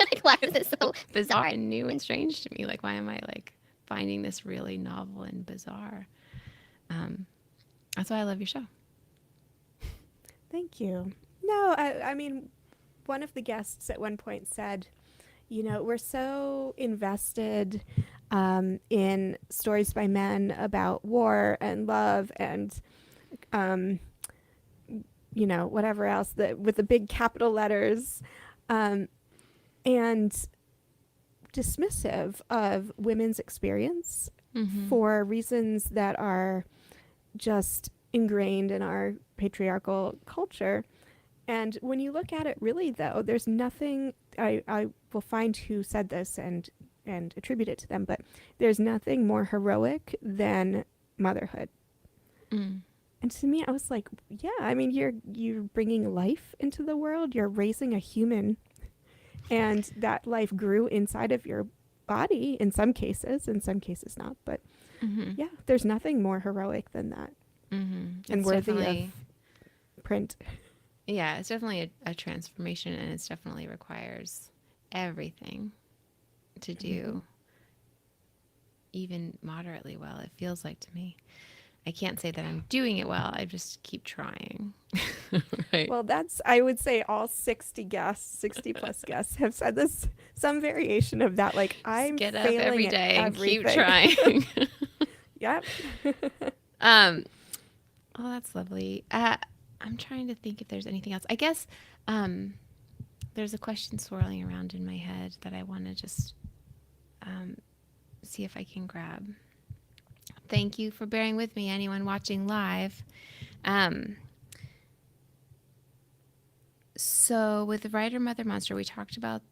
like why is this so bizarre and new and strange to me? Like why am I like finding this really novel and bizarre? Um, that's why I love your show. Thank you. No, I mean, one of the guests at one point said, we're so invested in stories by men about war and love and, um, whatever else with the big capital letters, um, and dismissive of women's experience Mm-hmm. for reasons that are just ingrained in our patriarchal culture. And when you look at it, really, though, there's nothing. I will find who said this and attribute it to them, but there's nothing more heroic than motherhood. Mm. And to me, I was like, yeah, I mean, you're bringing life into the world. You're raising a human, and that life grew inside of your body in some cases not. But Mm-hmm. yeah, there's nothing more heroic than that Mm-hmm. and It's worthy of definitely, print. yeah, it's definitely a transformation and it's definitely requires everything to Hmm. do even moderately well, it feels like to me. I can't say that I'm doing it well. I just keep trying. Right. Well, I would say all 60 guests, 60 plus guests have said this, some variation of that. Like, Just I'm get up failing every at day and keep everything. trying. Yep. um, oh, that's lovely. I'm trying to think if there's anything else. I guess um, there's a question swirling around in my head that I want to just um, see if I can grab. Thank you for bearing with me, anyone watching live. Um, so with Writer Mother Monster, we talked about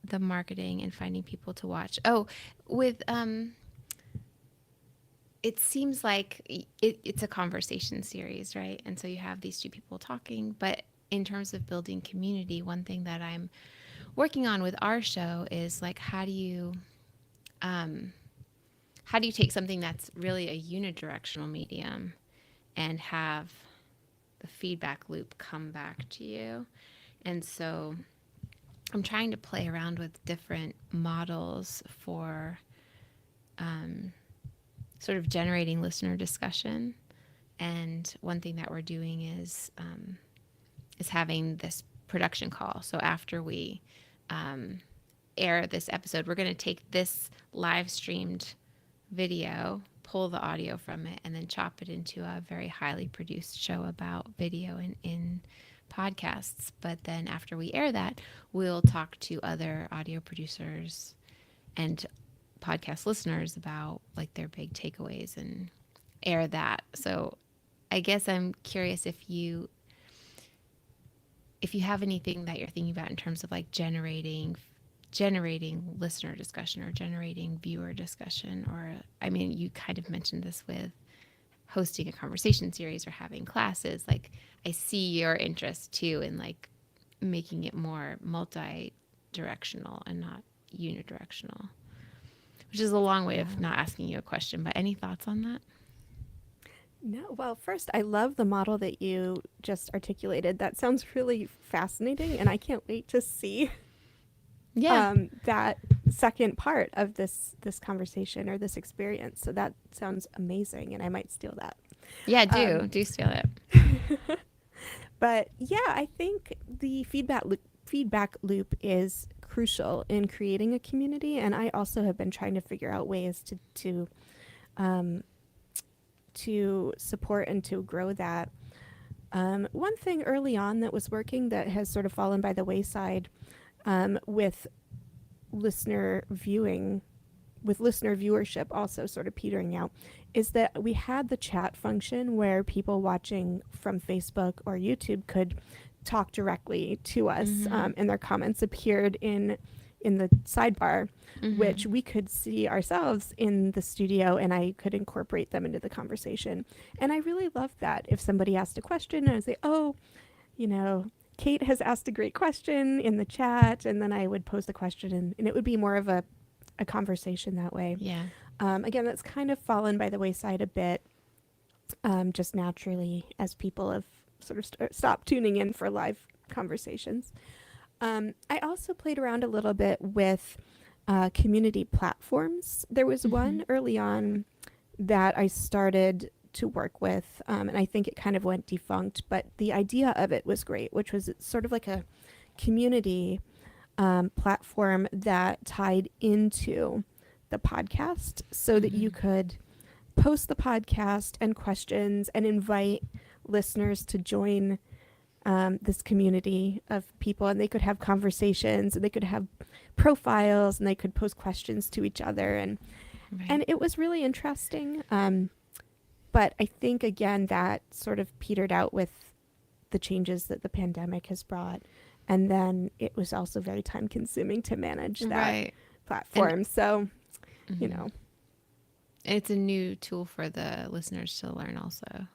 the marketing and finding people to watch. Oh, with it seems like it's a conversation series, right? And so you have these two people talking, but in terms of building community, one thing that I'm working on with our show is like um, how do you take something that's really a unidirectional medium and have the feedback loop come back to you? And so I'm trying to play around with different models for um, sort of generating listener discussion. And one thing that we're doing is having this production call. So after we um, air this episode, we're going to take this live streamed video, pull the audio from it, and then chop it into a very highly produced show about video in podcasts. But then after we air that, we'll talk to other audio producers and podcast listeners about like their big takeaways and air that. So I guess I'm curious if you have anything that you're thinking about in terms of like generating listener discussion or generating viewer discussion, or I mean you kind of mentioned this with hosting a conversation series or having classes. Like I see your interest too in like making it more multi-directional and not unidirectional, which is a long way Yeah. of not asking you a question, but any thoughts on that? No, well, first, I love the model that you just articulated. That sounds really fascinating, and I can't wait to see Yeah. that second part of this conversation or this experience. So that sounds amazing, and I might steal that. Yeah, Um, do steal it. but yeah, I think the feedback loop is crucial in creating a community, and I also have been trying to figure out ways um, to support and to grow that. One thing early on that was working that has sort of fallen by the wayside with listener viewing, with listener viewership also sort of petering out, is that we had the chat function where people watching from Facebook or YouTube could talk directly to us, Mm-hmm. and their comments appeared in the sidebar, Mm-hmm. which we could see ourselves in the studio, and I could incorporate them into the conversation. And I really loved that. If somebody asked a question, and I would say, "Oh, you know, Kate has asked a great question in the chat," and then I would pose the question, and it would be more of a conversation that way. Yeah. Again, that's kind of fallen by the wayside a bit, just naturally as people have sort of stopped tuning in for live conversations. I also played around a little bit with community platforms. There was Mm-hmm. one early on that I started to work with, and I think it kind of went defunct, but the idea of it was great, which was it's sort of like a community platform that tied into the podcast so that you Mm-hmm. could post the podcast and questions and invite listeners to join this community of people, and they could have conversations, and they could have profiles, and they could pose questions to each other, Right. and it was really interesting. But I think again that sort of petered out with the changes that the pandemic has brought, and then it was also very time consuming to manage that Right. And platform. So you mhm. know, It's a new tool for the listeners to learn also.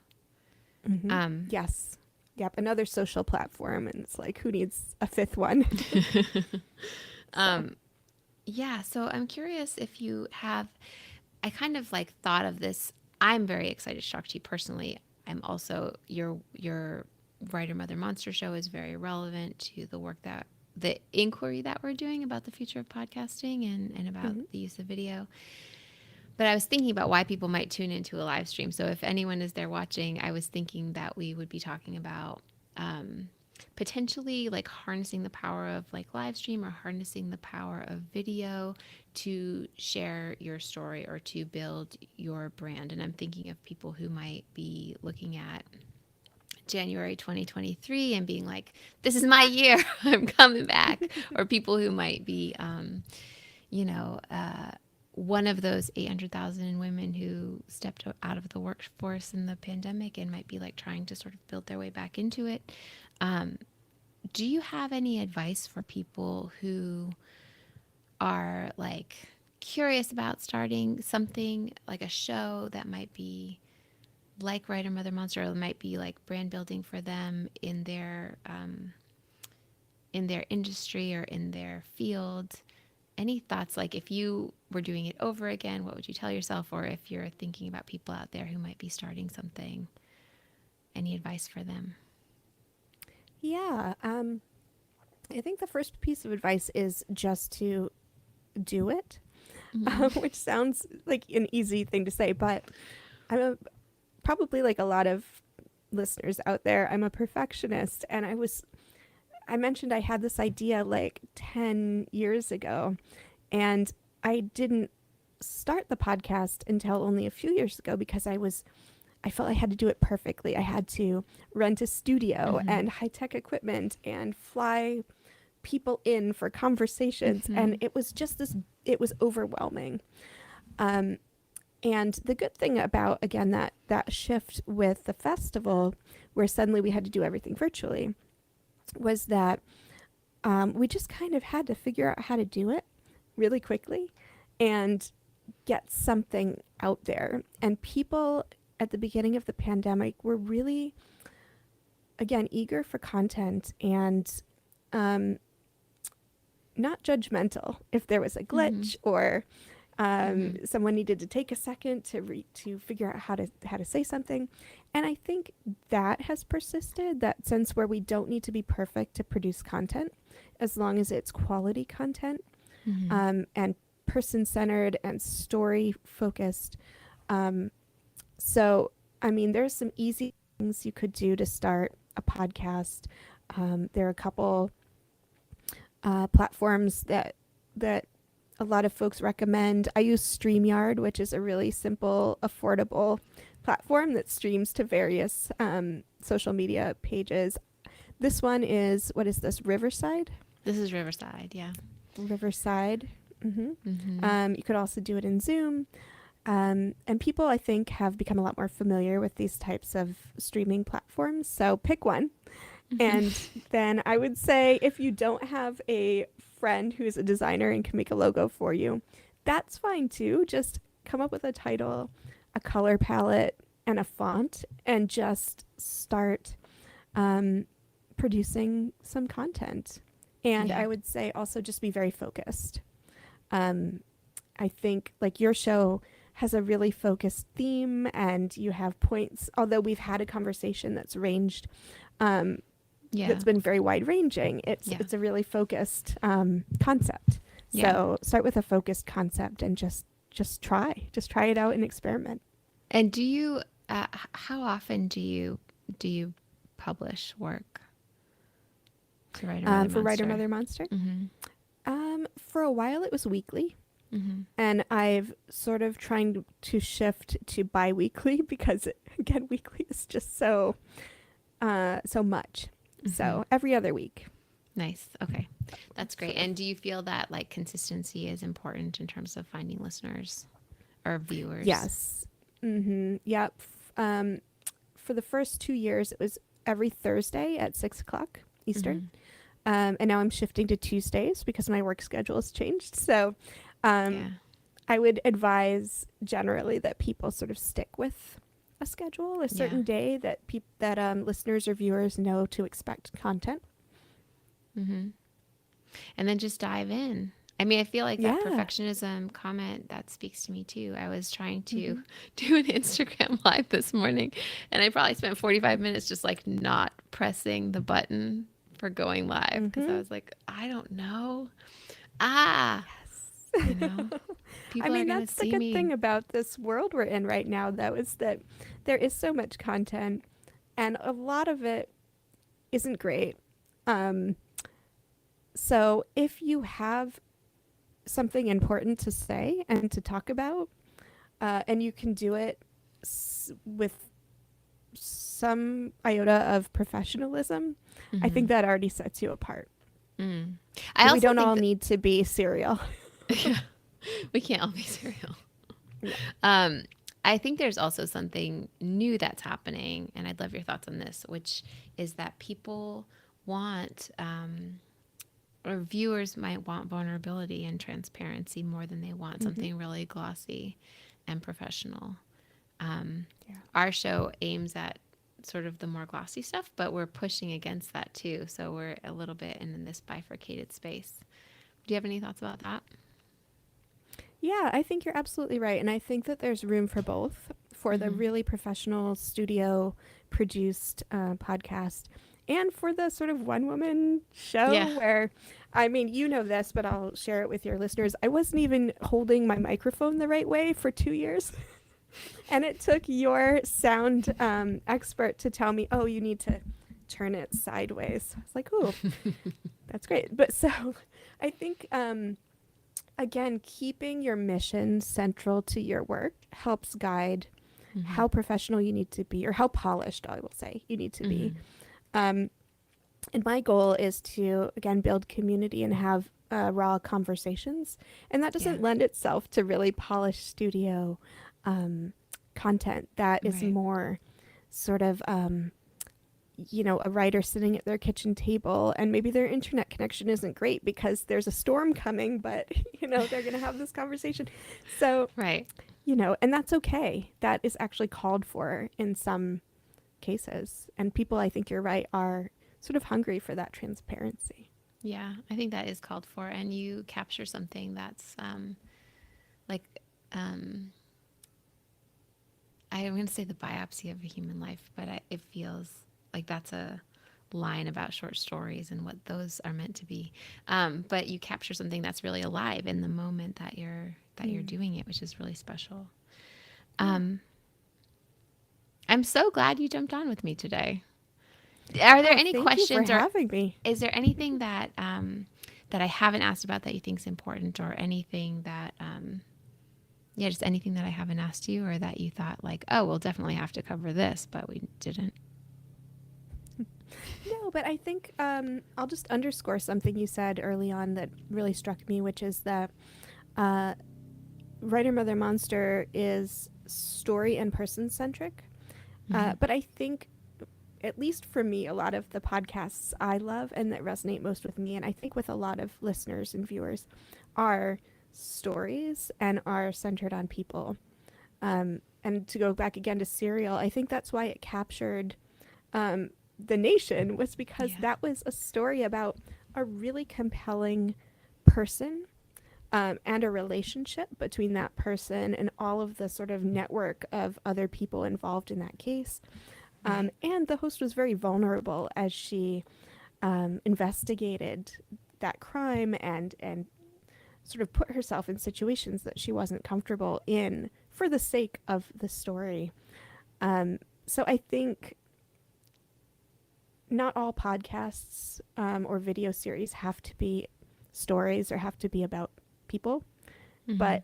hmm Um, yes, yep, another social platform, and it's like who needs a fifth one? So. um, yeah, so I'm curious if you have, I kind of like thought of this. I'm very excited to talk to you personally. I'm also, your Writer Mother Monster show is very relevant to the work that, the inquiry that we're doing about the future of podcasting and about Mhm. the use of video. But I was thinking about why people might tune into a live stream. So if anyone is there watching, I was thinking that we would be talking about um, potentially like harnessing the power of like live stream or harnessing the power of video to share your story or to build your brand. And I'm thinking of people who might be looking at January 2023 and being like, this is my year, I'm coming back. Or people who might be, you know, one of those 800,000 women who stepped out of the workforce in the pandemic and might be like trying to sort of build their way back into it. Um, do you have any advice for people who are like curious about starting something like a show that might be like Writer Mother Monster, or might be like brand building for them in their industry or in their field? Any thoughts, like if you were doing it over again, what would you tell yourself? Or if you're thinking about people out there who might be starting something, any advice for them? Yeah, I think the first piece of advice is just to do it, Mm-hmm. which sounds like an easy thing to say, but I'm probably like a lot of listeners out there. I'm a perfectionist, and I mentioned I had this idea like 10 years ago, and I didn't start the podcast until only a few years ago because I felt I had to do it perfectly. I had to rent a studio Mm-hmm. and high-tech equipment and fly people in for conversations, and Mm-hmm. it was overwhelming. Um, and the good thing about again that shift with the festival, where suddenly we had to do everything virtually, was that we just kind of had to figure out how to do it really quickly and get something out there. And people at the beginning of the pandemic were really, again, eager for content and um, not judgmental if there was a Mm-hmm. glitch or Mm-hmm. someone needed to take a second to figure out how to say something. And I think that has persisted, that sense where we don't need to be perfect to produce content as long as it's quality content, Mm-hmm. and person centered and story focused. Um, so, I mean, there's some easy things you could do to start a podcast. There are a couple platforms that a lot of folks recommend. I use StreamYard, which is a really simple, affordable platform that streams to various social media pages. This one is, what is this, Riverside? This is Riverside, yeah. Riverside. Mm-hmm. You could also do it in Zoom. And people, I think, have become a lot more familiar with these types of streaming platforms. So pick one. And then I would say if you don't have a friend who's a designer and can make a logo for you, that's fine too. Just come up with a title, a color palette, and a font, and just start producing some content. And Yeah. I would say also just be very focused. I think like your show has a really focused theme and you have points, although we've had a conversation that's ranged, Yeah. that's been very wide ranging. Yeah. It's a really focused concept. Yeah. So start with a focused concept and just try it out and experiment. And do you, how often do you publish work to Writer Mother For Writer Monster? Mother Monster. Mm-hmm. For a while it was weekly. Mm-hmm. And I've sort of trying to shift to bi-weekly because again, weekly is just so much. Mm-hmm. So every other week. Nice. Okay. That's great. And do you feel that like consistency is important in terms of finding listeners or viewers? Yes. Yep. For the first 2 years, it was every Thursday at 6:00 Eastern. Mm-hmm. And now I'm shifting to Tuesdays because my work schedule has changed. So Yeah. I would advise generally that people sort of stick with a schedule, a certain Yeah. day that listeners or viewers know to expect content. Mm-hmm. And then just dive in. I mean, I feel like that Yeah. perfectionism comment that speaks to me too. I was trying to Mhm. do an Instagram live this morning and I probably spent 45 minutes just like not pressing the button for going live because I Mhm. was like, I don't know. Ah, you know, I people are mean, going to that's the see good me. thing about this world we're in right now, though, is that there is so much content, and a lot of it isn't great. Um, so if you have something important to say and to talk about, and you can do it with some iota of professionalism, I think that already sets you apart. Mm. I We also don't think all that need to be serial. we can't all be serial. No. I think there's also something new that's happening, and I'd love your thoughts on this, which is that people want, or viewers might want vulnerability and transparency more than they want something really glossy and professional. Yeah. Our show aims at sort of the more glossy stuff, but we're pushing against that too. So we're a little bit in this bifurcated space. Do you have any thoughts about that? Yeah, I think you're absolutely right. And I think that there's room for both for the Mm-hmm. really professional studio produced podcast and for the sort of one woman show Yeah. where, I mean, you know this, but I'll share it with your listeners. I wasn't even holding my microphone the right way for 2 years. And it took your sound expert to tell me, oh, you need to turn it sideways. I was like, ooh, that's great. But so I think, again, keeping your mission central to your work helps guide how professional you need to be, or how polished, I will say, you need to be. And my goal is to, again, build community and have raw conversations. And that doesn't Yeah. lend itself to really polished studio content. That is Right. more sort of, a writer sitting at their kitchen table and maybe their internet connection isn't great because there's a storm coming, but, they're going to have this conversation. So, Right. and that's okay. That is actually called for in some cases. And people, I think you're right, are sort of hungry for that transparency. Yeah, I think that is called for, and you capture something that's like I'm going to say the biopsy of a human life, but it feels like that's a line about short stories and what those are meant to be. But you capture something that's really alive in the moment that you're doing it, which is really special. I'm so glad you jumped on with me today. Are there any Thank questions, you for or having me. is there anything that that I haven't asked about that you think is important, or anything that just anything that I haven't asked you, or that you thought like, oh, we'll definitely have to cover this, but we didn't? No, but I think I'll just underscore something you said early on that really struck me, which is that uh, Writer Mother Monster is story and person centric. Mhm. But I think, at least for me, a lot of the podcasts I love and that resonate most with me, and I think with a lot of listeners and viewers, are stories and are centered on people. And to go back again to Serial, I think that's why it captured the nation, was because Yeah. that was a story about a really compelling person, and a relationship between that person and all of the sort of network of other people involved in that case. Right. And the host was very vulnerable as she investigated that crime and sort of put herself in situations that she wasn't comfortable in for the sake of the story. So I think not all podcasts or video series have to be stories or have to be about people, Mm-hmm. but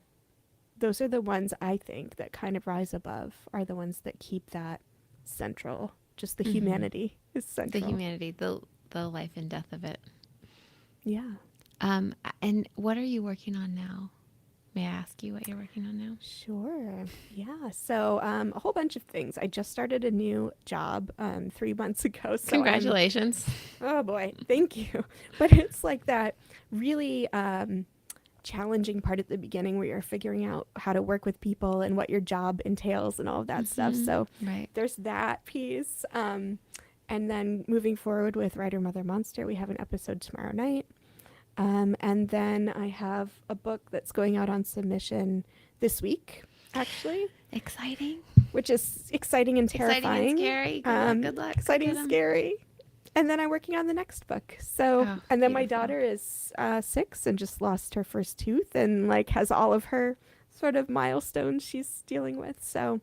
those are the ones I think that kind of rise above, are the ones that keep that central. Just the Mm-hmm. humanity is The central. humanity, the life and death of it. Yeah. And what are you working on now? May I ask you what you're working on now? Sure. Yeah. So a whole bunch of things. I just started a new job 3 months ago. So I'm, Congratulations. oh boy, thank you. But it's like that really challenging part at the beginning where you're figuring out how to work with people and what your job entails and all of that stuff. Mm-hmm. So Right. there's that piece. And then moving forward with Writer Mother Monster, we have an episode tomorrow night. And then I have a book that's going out on submission this week, actually, Exciting. which is exciting and Exciting and terrifying. scary. Good luck. Good luck. Go Exciting, get 'em. scary. And then I'm working on the next book. So, Oh, and then my beautiful. daughter is 6 and just lost her first tooth and like has all of her sort of milestones she's dealing with. So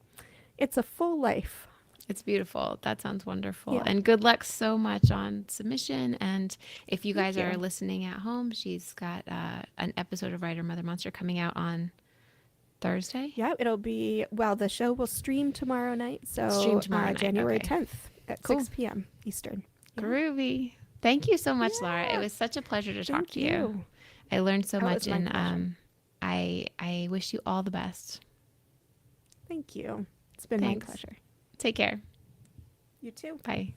it's a full life. It's beautiful. That sounds wonderful. Yeah. And good luck so much on submission. And if you Thank guys are you. listening at home, she's got an episode of Writer Mother Monster coming out on Thursday. Yeah, it'll be, well, the show will stream tomorrow night. Stream So tomorrow night. January Okay. 10th at Cool. 6 p.m. Eastern. Yeah. Groovy. Thank you so much, Lara. It Yeah. was such a pleasure to talk Thank to you. you. I learned so Oh, it much, was my and pleasure. I wish you all the best. Thank you. It's been Thanks. my pleasure. Take care. You too. Bye.